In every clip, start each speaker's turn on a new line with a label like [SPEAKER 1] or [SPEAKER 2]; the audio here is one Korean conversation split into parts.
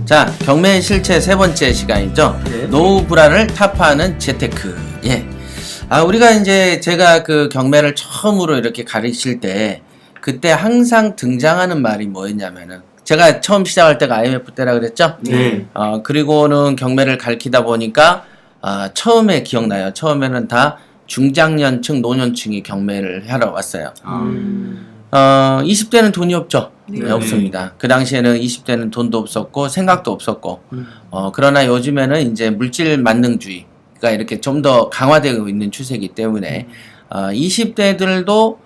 [SPEAKER 1] 자, 경매 실체 세 번째 시간이죠.
[SPEAKER 2] 네.
[SPEAKER 1] 노후 불안을 타파하는 재테크. 예. 우리가 이제 제가 그 경매를 처음으로 이렇게 가르칠 때 그때 항상 등장하는 말이 뭐였냐면은 제가 처음 시작할 때가 IMF 때라 그랬죠.
[SPEAKER 2] 네.
[SPEAKER 1] 그리고는 경매를 가르치다 보니까 처음에 기억나요. 처음에는 다 중장년층, 노년층이 경매를 하러 왔어요. 20대는 돈이 없죠.
[SPEAKER 3] 네.
[SPEAKER 1] 없습니다. 그 당시에는 20대는 돈도 없었고 생각도 없었고 그러나 요즘에는 이제 물질 만능주의가 이렇게 좀 더 강화되고 있는 추세이기 때문에 20대들도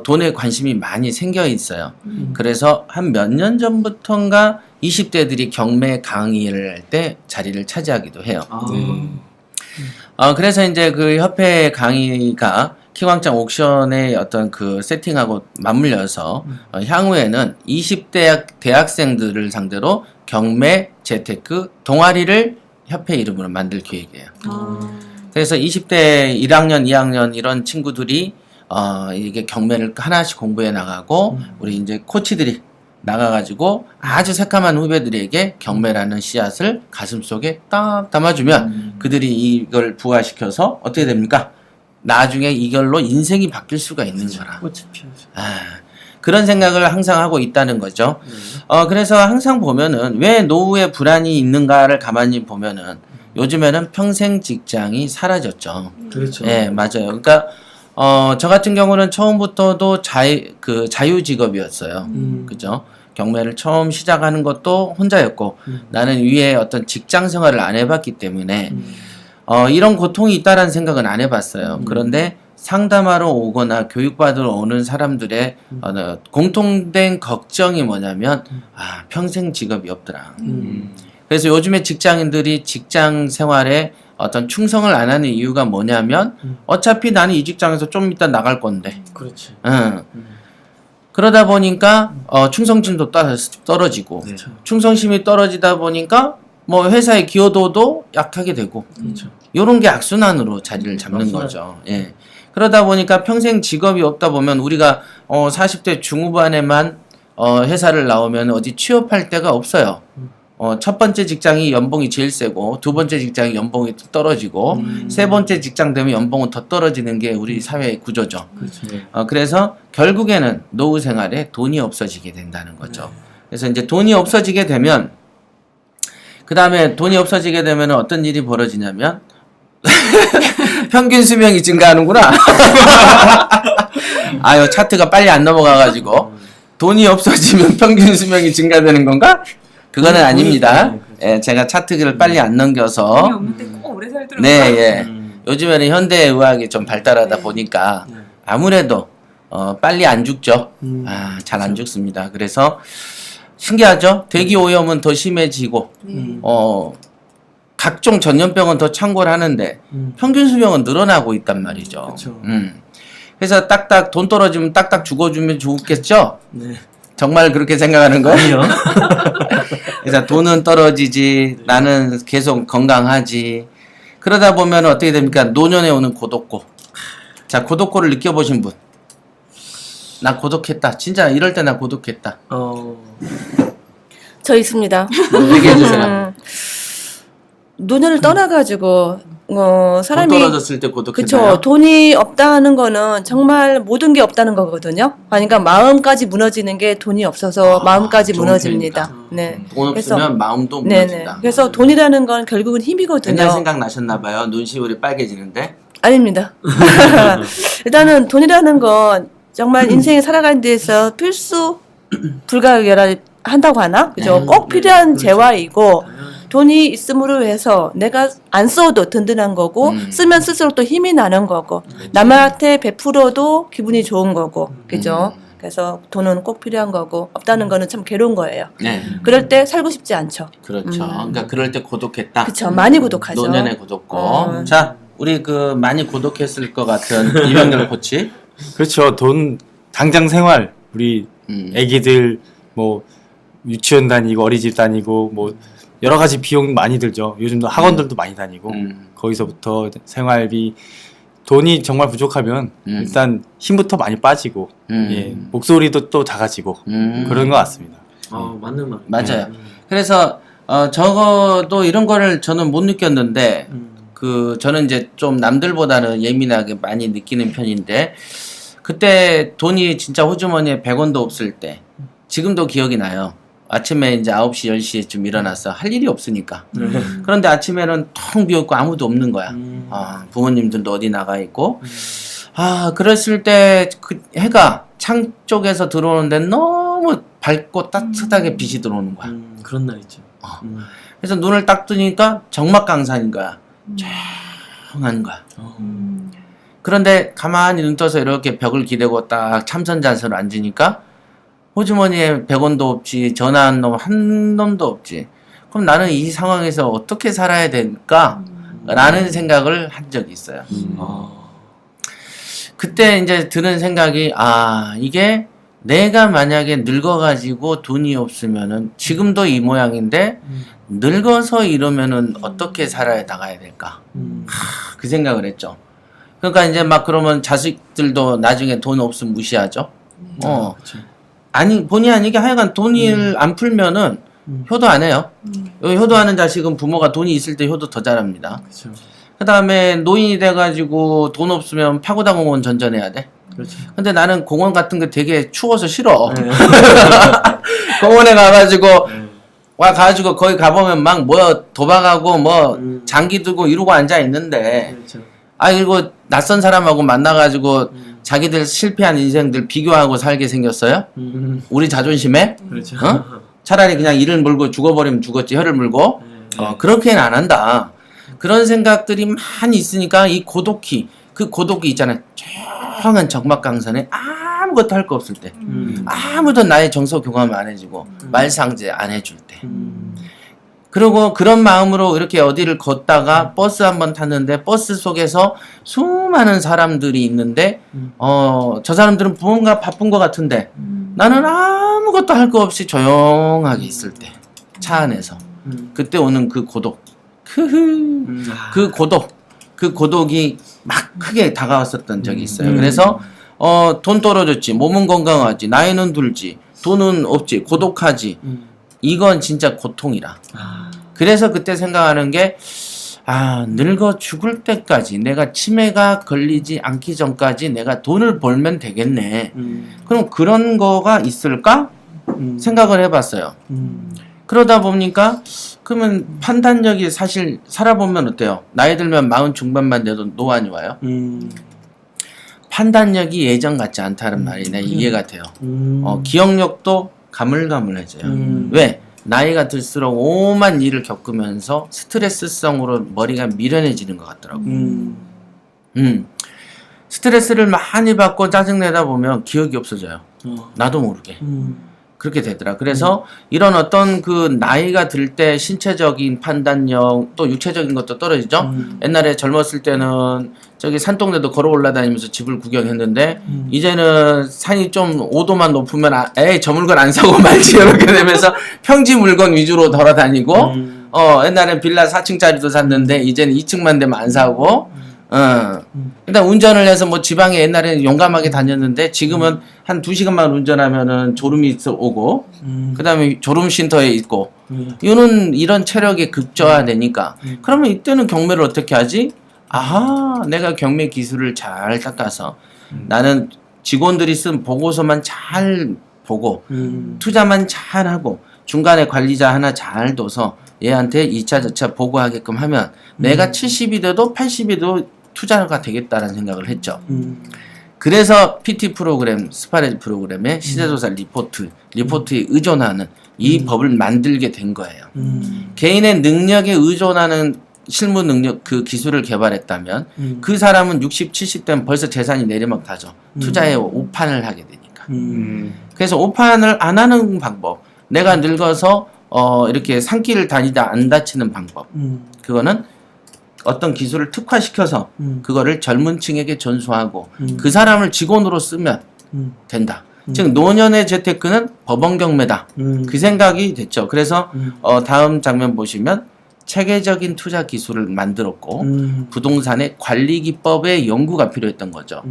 [SPEAKER 1] 돈에 관심이 많이 생겨 있어요. 그래서 한 몇 년 전부터인가 20대들이 경매 강의를 할 때 자리를 차지하기도 해요. 그래서 이제 그 협회 강의가 키왕짱 옥션의 어떤 그 세팅하고 맞물려서 향후에는 20대 대학생들을 상대로 경매 재테크 동아리를 협회 이름으로 만들 계획이에요. 그래서 20대 1학년, 2학년 이런 친구들이 이게 경매를 하나씩 공부해 나가고 우리 이제 코치들이 나가가지고 아주 새까만 후배들에게 경매라는 씨앗을 가슴속에 딱 담아주면 그들이 이걸 부화시켜서 어떻게 됩니까? 나중에 이걸로 인생이 바뀔 수가 있는 거라.
[SPEAKER 2] 꽃이 피어죠.
[SPEAKER 1] 그런 생각을 항상 하고 있다는 거죠. 그래서 항상 보면은 왜 노후에 불안이 있는가를 가만히 보면은 요즘에는 평생 직장이 사라졌죠.
[SPEAKER 2] 그렇죠.
[SPEAKER 1] 예, 맞아요. 그러니까 저 같은 경우는 처음부터도 자유 직업이었어요. 그죠? 경매를 처음 시작하는 것도 혼자였고 나는 위에 어떤 직장 생활을 안 해봤기 때문에 이런 고통이 있다라는 생각은 안 해봤어요. 그런데 상담하러 오거나 교육받으러 오는 사람들의 공통된 걱정이 뭐냐면 평생 직업이 없더라. 그래서 요즘에 직장인들이 직장 생활에 어떤 충성을 안 하는 이유가 뭐냐면 어차피 나는 이 직장에서 좀 이따 나갈 건데.
[SPEAKER 2] 그렇지.
[SPEAKER 1] 그러다 보니까 충성심도 떨어지고
[SPEAKER 2] 네.
[SPEAKER 1] 충성심이 떨어지다 보니까 뭐 회사의 기여도도 약하게 되고
[SPEAKER 2] 그렇죠.
[SPEAKER 1] 요런 게 악순환으로 자리를 잡는 거죠. 예. 그러다 보니까 평생 직업이 없다 보면 우리가 40대 중후반에만 회사를 나오면 어디 취업할 데가 없어요. 첫 번째 직장이 연봉이 제일 세고 두 번째 직장이 연봉이 떨어지고 세 번째 직장 되면 연봉은 더 떨어지는 게 우리 사회의 구조죠.
[SPEAKER 2] 그렇죠.
[SPEAKER 1] 그래서 결국에는 노후 생활에 돈이 없어지게 된다는 거죠. 그래서 이제 돈이 없어지게 되면 그 다음에 돈이 없어지게 되면 어떤 일이 벌어지냐면 평균 수명이 증가하는구나. 아유 차트가 빨리 안 넘어가가지고 돈이 없어지면 평균 수명이 증가되는 건가? 그거는 아닙니다. 예, 제가 차트를 빨리 안 넘겨서
[SPEAKER 3] 돈이 없는데 꼭 오래 살더라고요.
[SPEAKER 1] 네, 예. 요즘에는 현대 의학이 좀 발달하다 보니까 아무래도 빨리 안 죽죠. 잘 안 죽습니다. 그래서 신기하죠? 대기 오염은 더 심해지고 각종 전염병은 더 창궐 하는데 평균 수명은 늘어나고 있단 말이죠.
[SPEAKER 2] 그렇죠.
[SPEAKER 1] 그래서 딱딱 돈 떨어지면 딱딱 죽어주면 좋겠죠?
[SPEAKER 2] 네.
[SPEAKER 1] 정말 그렇게 생각하는 거예요?
[SPEAKER 2] 아니요.
[SPEAKER 1] 그래서 돈은 떨어지지 나는 계속 건강하지 그러다 보면 어떻게 됩니까? 노년에 오는 고독고. 자, 고독고를 느껴보신 분. 나 고독했다. 진짜 이럴 때 나 고독했다.
[SPEAKER 4] 저 있습니다.
[SPEAKER 1] 얘기해 주세요.
[SPEAKER 4] 노년을 떠나가지고
[SPEAKER 1] 돈
[SPEAKER 4] 사람이
[SPEAKER 1] 떨어졌을 때 고독했나요?
[SPEAKER 4] 그쵸. 돈이 없다는 거는 정말 모든 게 없다는 거거든요. 그러니까 마음까지 무너지는 게 돈이 없어서 마음까지
[SPEAKER 1] 좋은
[SPEAKER 4] 무너집니다. 네.
[SPEAKER 1] 돈
[SPEAKER 4] 그래서
[SPEAKER 1] 없으면 마음도
[SPEAKER 4] 네네.
[SPEAKER 1] 무너진다.
[SPEAKER 4] 그래서 돈이라는 건 결국은 힘이거든요.
[SPEAKER 1] 옛날 생각 나셨나 봐요. 눈시울이 빨개지는데.
[SPEAKER 4] 아닙니다. 일단은 돈이라는 건 정말 인생에 살아가는 데서 필수 불가결한다고 하나? 그죠? 꼭 필요한 재화이고 돈이 있음으로 해서 내가 안 써도 든든한 거고 쓰면 쓸수록 또 힘이 나는 거고 남한테 베풀어도 기분이 좋은 거고 그죠? 그래서 돈은 꼭 필요한 거고 없다는 거는 참 괴로운 거예요.
[SPEAKER 1] 네.
[SPEAKER 4] 그럴 때 살고 싶지 않죠.
[SPEAKER 1] 그렇죠. 그러니까 그럴 때 고독했다.
[SPEAKER 4] 그쵸. 많이 고독하죠.
[SPEAKER 1] 노년에 고독고. 자, 우리 그 많이 고독했을 것 같은 이병렬 코치.
[SPEAKER 5] 그렇죠. 돈 당장 생활 우리 애기들 뭐 유치원 다니고 어린이집 다니고 뭐 여러 가지 비용 많이 들죠. 요즘도 학원들도 많이 다니고 거기서부터 생활비 돈이 정말 부족하면 일단 힘부터 많이 빠지고 예, 목소리도 또 작아지고 그런 것 같습니다.
[SPEAKER 2] 맞는 말.
[SPEAKER 1] 맞아요. 그래서 적어도 이런 거를 저는 못 느꼈는데, 저는 이제 좀 남들보다는 예민하게 많이 느끼는 편인데, 그때 돈이 진짜 호주머니에 100원도 없을 때, 지금도 기억이 나요. 아침에 이제 9시, 10시에쯤 일어나서 할 일이 없으니까. 그런데 아침에는 텅 비었고 아무도 없는 거야. 부모님들도 어디 나가 있고. 그랬을 때 그 해가 창 쪽에서 들어오는데 너무 밝고 따뜻하게 빛이 들어오는 거야.
[SPEAKER 2] 그런 날 있죠.
[SPEAKER 1] 그래서 눈을 딱 뜨니까 정막강산인 거야. 조용한 거야. 그런데 가만히 눈 떠서 이렇게 벽을 기대고 딱 참선자세로 앉으니까 호주머니에 100원도 없지, 전화한 놈 한 놈도 없지. 그럼 나는 이 상황에서 어떻게 살아야 될까? 라는 생각을 한 적이 있어요. 그때 이제 드는 생각이, 이게 내가 만약에 늙어가지고 돈이 없으면은, 지금도 이 모양인데, 늙어서 이러면은 어떻게 살아야 나가야 될까? 그 생각을 했죠. 그러니까 이제 막 그러면 자식들도 나중에 돈 없으면 무시하죠?
[SPEAKER 2] 그쵸.
[SPEAKER 1] 아니, 본의 아니게 하여간 돈을 안 풀면은 효도 안 해요. 효도하는 자식은 부모가 돈이 있을 때 효도 더 잘합니다.
[SPEAKER 2] 그쵸.
[SPEAKER 1] 그 다음에 노인이 돼가지고 돈 없으면 파고다 공원 전전해야 돼.
[SPEAKER 2] 그렇죠.
[SPEAKER 1] 근데 나는 공원 같은 거 되게 추워서 싫어. 공원에 가가지고, 가가지고 거기 가보면 막 뭐 도박하고 뭐 장기 들고 이러고 앉아있는데,
[SPEAKER 2] 그렇죠.
[SPEAKER 1] 이거 낯선 사람하고 만나가지고 자기들 실패한 인생들 비교하고 살게 생겼어요? 우리 자존심에?
[SPEAKER 2] 그렇죠.
[SPEAKER 1] 차라리 그냥 이를 물고 죽어버리면 죽었지, 혀를 물고. 그렇게는 안 한다. 그런 생각들이 많이 있으니까 이 고독이, 그 고독이 있잖아요. 조용한 적막강산에 아무것도 할 거 없을 때. 아무도 나의 정서 교감 안 해주고, 말상제 안 해줄 때. 그리고 그런 마음으로 이렇게 어디를 걷다가 버스 한번 탔는데 버스 속에서 수많은 사람들이 있는데 저 사람들은 뭔가 바쁜 것 같은데 나는 아무것도 할 거 없이 조용하게 있을 때 차 안에서 그때 오는 그 고독 그 고독이 막 크게 다가왔었던 적이 있어요. 그래서 돈 떨어졌지, 몸은 건강하지, 나이는 들지, 돈은 없지, 고독하지. 이건 진짜 고통이라. 그래서 그때 생각하는 게, 늙어 죽을 때까지 내가 치매가 걸리지 않기 전까지 내가 돈을 벌면 되겠네. 그럼 그런 거가 있을까? 생각을 해봤어요. 그러다 보니까, 그러면 판단력이 사실 살아보면 어때요? 나이 들면 40 중반만 돼도 노안이 와요? 판단력이 예전 같지 않다는 말이 내 이해가 돼요. 기억력도 가물가물해져요. 왜? 나이가 들수록 오만 일을 겪으면서 스트레스성으로 머리가 미련해지는 것 같더라고요. 스트레스를 많이 받고 짜증내다 보면 기억이 없어져요. 나도 모르게. 그렇게 되더라. 그래서 이런 어떤 그 나이가 들 때 신체적인 판단력 또 육체적인 것도 떨어지죠. 옛날에 젊었을 때는 저기 산동네도 걸어 올라다니면서 집을 구경했는데 이제는 산이 좀 5도만 높으면 저 물건 안 사고 말지 이렇게 되면서 평지 물건 위주로 돌아다니고 옛날엔 빌라 4층짜리도 샀는데 이제는 2층만 되면 안 사고 일단 운전을 해서 뭐 지방에 옛날에는 용감하게 다녔는데 지금은 한 2시간만 운전하면은 졸음이 오고 그 다음에 졸음 쉼터에 있고 이런 체력이 극저하되니까 그러면 이때는 경매를 어떻게 하지? 내가 경매 기술을 잘 닦아서 나는 직원들이 쓴 보고서만 잘 보고 투자만 잘 하고 중간에 관리자 하나 잘 둬서 얘한테 2차 저차 보고하게끔 하면 내가 70이 돼도 80이 돼도 투자가 되겠다라는 생각을 했죠. 그래서 PT 프로그램, 스파레즈 프로그램의 시세조사 리포트에 의존하는 이 법을 만들게 된 거예요. 개인의 능력에 의존하는 실무 능력 그 기술을 개발했다면 그 사람은 60, 70대면 벌써 재산이 내리막타죠. 투자에 오판을 하게 되니까. 그래서 오판을 안 하는 방법, 내가 늙어서 이렇게 산길을 다니다 안 다치는 방법, 그거는 어떤 기술을 특화시켜서 그거를 젊은 층에게 전수하고 그 사람을 직원으로 쓰면 된다. 즉 노년의 재테크는 법원 경매다. 그 생각이 됐죠. 그래서 다음 장면 보시면 체계적인 투자 기술을 만들었고 부동산의 관리 기법의 연구가 필요했던 거죠.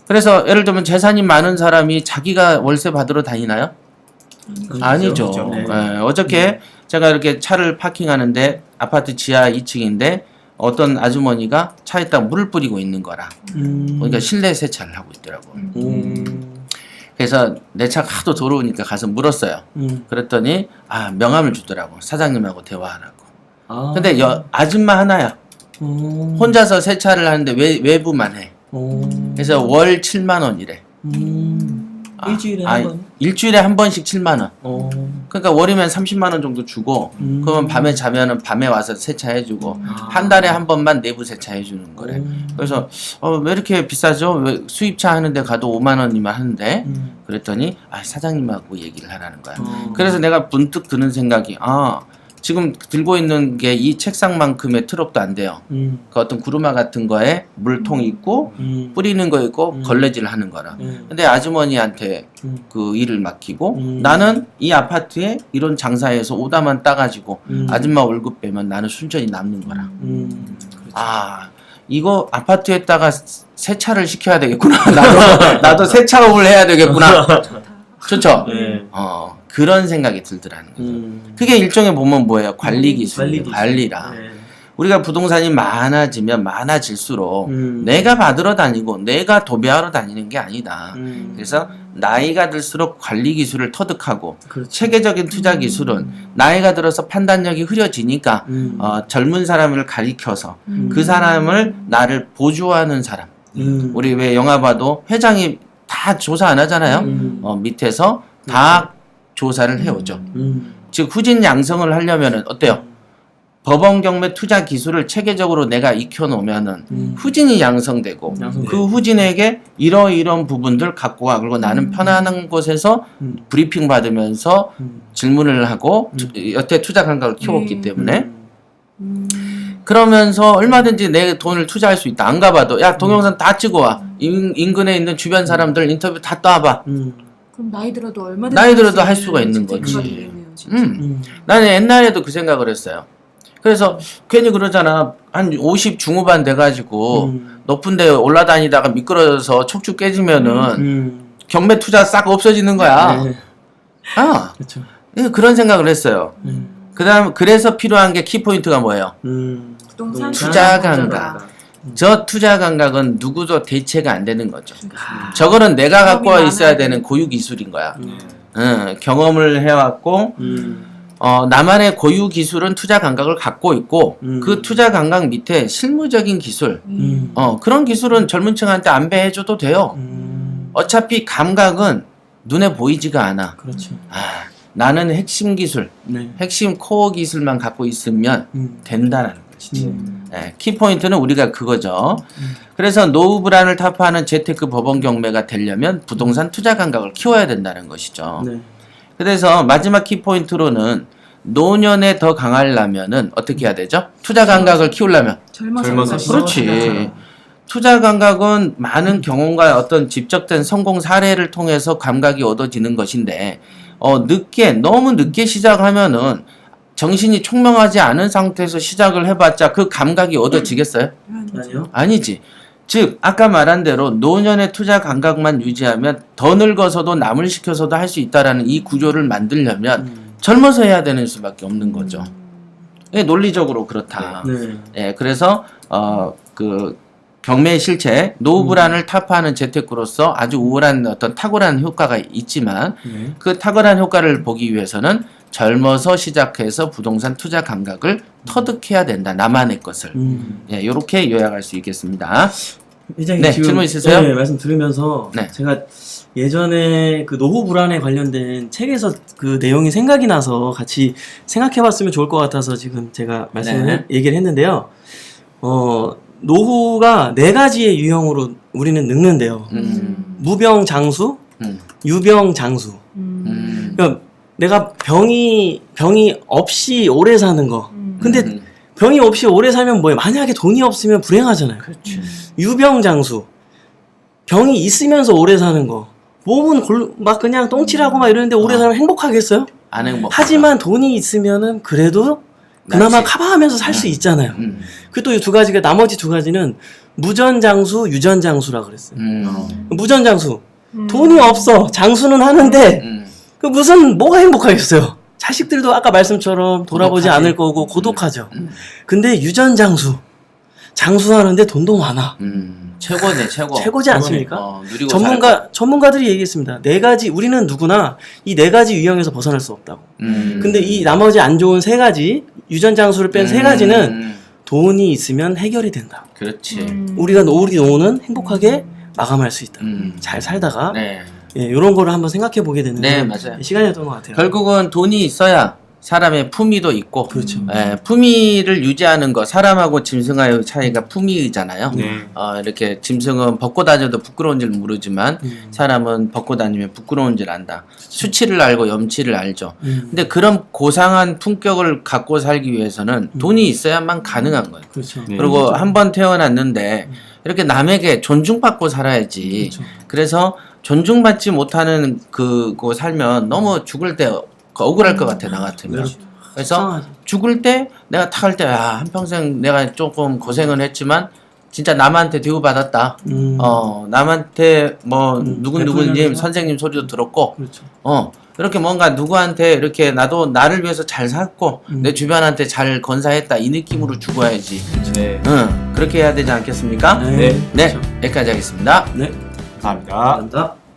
[SPEAKER 1] 그래서 예를 들면 재산이 많은 사람이 자기가 월세 받으러 다니나요? 아니죠.
[SPEAKER 2] 그렇죠.
[SPEAKER 1] 어저께 제가 이렇게 차를 파킹하는데 아파트 지하 2층인데 어떤 아주머니가 차에다 물을 뿌리고 있는 거라. 그러니까 실내 세차를 하고 있더라고. 그래서 내 차가 하도 더러우니까 가서 물었어요. 그랬더니 명함을 주더라고. 사장님하고 대화하라고. 근데 아줌마 하나야. 혼자서 세차를 하는데 외부만 해. 그래서 월 7만 원이래.
[SPEAKER 2] 일주일에 한 번?
[SPEAKER 1] 일주일에 한 번씩 7만 원. 그러니까 월이면 30만 원 정도 주고 그러면 밤에 자면은 밤에 와서 세차해주고 한 달에 한 번만 내부 세차해주는 거래. 그래서 왜 이렇게 비싸죠? 왜 수입차 하는데 가도 5만 원이면 하는데 그랬더니 사장님하고 얘기를 하라는 거야. 그래서 내가 문득 드는 생각이 지금 들고 있는 게 이 책상만큼의 트럭도 안 돼요. 그 어떤 구루마 같은 거에 물통 있고 뿌리는 거 있고 걸레질 하는 거라. 근데 아주머니한테 그 일을 맡기고 나는 이 아파트에 이런 장사해서 오다만 따가지고 아줌마 월급 빼면 나는 순전히 남는 거라. 이거 아파트에다가 세차를 시켜야 되겠구나. 나도 세차업을 해야 되겠구나. 좋죠?
[SPEAKER 2] 네.
[SPEAKER 1] 그런 생각이 들더라는 거죠. 그게 일종의 보면 뭐예요? 관리 기술, 관리라.
[SPEAKER 2] 네.
[SPEAKER 1] 우리가 부동산이 많아지면 많아질수록 내가 받으러 다니고 내가 도배하러 다니는 게 아니다. 그래서 나이가 들수록 관리 기술을 터득하고
[SPEAKER 2] 그렇죠.
[SPEAKER 1] 체계적인 투자 기술은 나이가 들어서 판단력이 흐려지니까 젊은 사람을 가리켜서 그 사람을 나를 보조하는 사람. 우리 왜 영화 봐도 회장이 다 조사 안 하잖아요. 밑에서 다 조사를 해오죠. 즉 후진 양성을 하려면은 어때요? 법원 경매 투자 기술을 체계적으로 내가 익혀놓으면은 후진이 양성되고 그 후진에게 이런 부분들 갖고 가. 그리고 나는 편안한 곳에서 브리핑 받으면서 질문을 하고 여태 투자 감각을 키웠기 때문에 그러면서 얼마든지 내 돈을 투자할 수 있다. 안 가봐도 야 동영상 다 찍어와. 인근에 있는 주변 사람들 인터뷰 다 떠와봐.
[SPEAKER 3] 그럼 나이 들어도 얼마든지
[SPEAKER 1] 나이 들어도 할 수가 있는 거지. 나는 옛날에도 그 생각을 했어요. 그래서 괜히 그러잖아. 한 50 중후반 돼가지고 높은 데 올라다니다가 미끄러져서 척추 깨지면은 경매 투자 싹 없어지는 거야.
[SPEAKER 2] 네. 그렇죠.
[SPEAKER 1] 그런 생각을 했어요. 그래서 필요한 게 키포인트가 뭐예요?
[SPEAKER 3] 부동산
[SPEAKER 1] 투자 감각. 저 투자 감각은 누구도 대체가 안 되는 거죠. 저거는 내가 갖고 있어야 되는 고유 기술인 거야. 경험을 해왔고 나만의 고유 기술은 투자 감각을 갖고 있고 그 투자 감각 밑에 실무적인 기술 그런 기술은 젊은 층한테 안배해줘도 돼요. 어차피 감각은 눈에 보이지가 않아.
[SPEAKER 2] 그렇죠.
[SPEAKER 1] 나는 핵심 기술,
[SPEAKER 2] 네.
[SPEAKER 1] 핵심 코어 기술만 갖고 있으면 된다는 것이지. 키포인트는 우리가 그거죠. 그래서 노후 불안을 타파하는 재테크 법원 경매가 되려면 부동산 투자 감각을 키워야 된다는 것이죠.
[SPEAKER 2] 네.
[SPEAKER 1] 그래서 마지막 키포인트로는 노년에 더 강하려면은 어떻게 해야 되죠? 투자 감각을 키우려면
[SPEAKER 3] 젊어서
[SPEAKER 1] 그렇지. 투자 감각은 많은 경험과 어떤 직접된 성공 사례를 통해서 감각이 얻어지는 것인데 너무 늦게 시작하면은 정신이 총명하지 않은 상태에서 시작을 해봤자 그 감각이 얻어지겠어요?
[SPEAKER 2] 아니요.
[SPEAKER 1] 아니지. 즉 아까 말한 대로 노년의 투자 감각만 유지하면 더 늙어서도 남을 시켜서도 할 수 있다라는 이 구조를 만들려면 젊어서 해야 되는 수밖에 없는 거죠. 논리적으로 그렇다.
[SPEAKER 2] 네.
[SPEAKER 1] 그래서 그 경매의 실체, 노후 불안을 타파하는 재테크로서 아주 우월한 어떤 탁월한 효과가 있지만 그 탁월한 효과를 보기 위해서는 젊어서 시작해서 부동산 투자 감각을 터득해야 된다. 나만의 것을. 이렇게 요약할 수 있겠습니다.
[SPEAKER 2] 회장님
[SPEAKER 1] 네,
[SPEAKER 2] 지금
[SPEAKER 1] 질문 있으세요?
[SPEAKER 2] 네, 말씀 들으면서
[SPEAKER 1] 네.
[SPEAKER 2] 제가 예전에 그 노후 불안에 관련된 책에서 그 내용이 생각이 나서 같이 생각해봤으면 좋을 것 같아서 지금 제가 얘기를 했는데요. 노후가 4가지의 유형으로 우리는 늙는데요. 무병장수, 유병장수. 그러니까 내가 병이 없이 오래 사는 거. 근데 병이 없이 오래 살면 뭐예요? 만약에 돈이 없으면 불행하잖아요.
[SPEAKER 1] 그렇지.
[SPEAKER 2] 유병장수. 병이 있으면서 오래 사는 거. 몸은 막 그냥 똥칠하고 막 이러는데 오래 살면 행복하겠어요?
[SPEAKER 1] 안 행복.
[SPEAKER 2] 하지만 돈이 있으면은 그래도 그나마 커버하면서 살 수 있잖아요. 그리고 또 이 2가지가 나머지 2가지는 무전장수, 유전장수라 그랬어요. 무전장수. 돈이 없어. 장수는 하는데 그 뭐가 행복하겠어요? 자식들도 아까 말씀처럼 돌아보지
[SPEAKER 1] 고독하지.
[SPEAKER 2] 않을 거고 고독하죠. 근데 유전장수 장수하는데 돈도 많아.
[SPEAKER 1] 최고네, 최고.
[SPEAKER 2] 최고지 않습니까?
[SPEAKER 1] 누리고 살고.
[SPEAKER 2] 전문가들이 얘기했습니다. 네 가지 우리는 누구나 이 네 가지 유형에서 벗어날 수 없다고. 근데 이 나머지 안 좋은 세 가지 유전장수를 뺀 세 가지는 돈이 있으면 해결이 된다.
[SPEAKER 1] 그렇지.
[SPEAKER 2] 우리 노후는 행복하게 마감할 수 있다. 잘 살다가
[SPEAKER 1] 네.
[SPEAKER 2] 예, 이런 거를 한번 생각해 보게 되는
[SPEAKER 1] 네, 맞아요.
[SPEAKER 2] 시간이었던 것 같아요.
[SPEAKER 1] 결국은 돈이 있어야 사람의 품위도 있고,
[SPEAKER 2] 그렇죠.
[SPEAKER 1] 예, 품위를 유지하는 거, 사람하고 짐승의 차이가 품위잖아요.
[SPEAKER 5] 네.
[SPEAKER 1] 이렇게 짐승은 벗고 다녀도 부끄러운 줄 모르지만 사람은 벗고 다니면 부끄러운 줄 안다. 수치를 알고 염치를 알죠. 근데 그런 고상한 품격을 갖고 살기 위해서는 돈이 있어야만 가능한 거예요.
[SPEAKER 2] 그렇죠.
[SPEAKER 5] 네.
[SPEAKER 1] 그리고 한 번 태어났는데 이렇게 남에게 존중받고 살아야지.
[SPEAKER 2] 그렇죠.
[SPEAKER 1] 그래서 존중받지 못하는 그거 살면 너무 죽을 때 억울할 것 같아, 나 같으면. 그래서
[SPEAKER 2] 속상하죠.
[SPEAKER 1] 죽을 때 내가 탁 할 때 한평생 내가 조금 고생을 했지만 진짜 남한테 대우받았다. 남한테 뭐 누구누구님
[SPEAKER 2] 베풀면서.
[SPEAKER 1] 선생님 소리도 들었고
[SPEAKER 2] 그렇죠.
[SPEAKER 1] 이렇게 뭔가 누구한테 이렇게 나도 나를 위해서 잘 살고 내 주변한테 잘 건사했다 이 느낌으로 죽어야지.
[SPEAKER 5] 네.
[SPEAKER 1] 그렇게 해야 되지 않겠습니까?
[SPEAKER 2] 네.
[SPEAKER 1] 네, 여기까지 하겠습니다.
[SPEAKER 2] 네.
[SPEAKER 5] 감사합니다.
[SPEAKER 2] 감사합니다.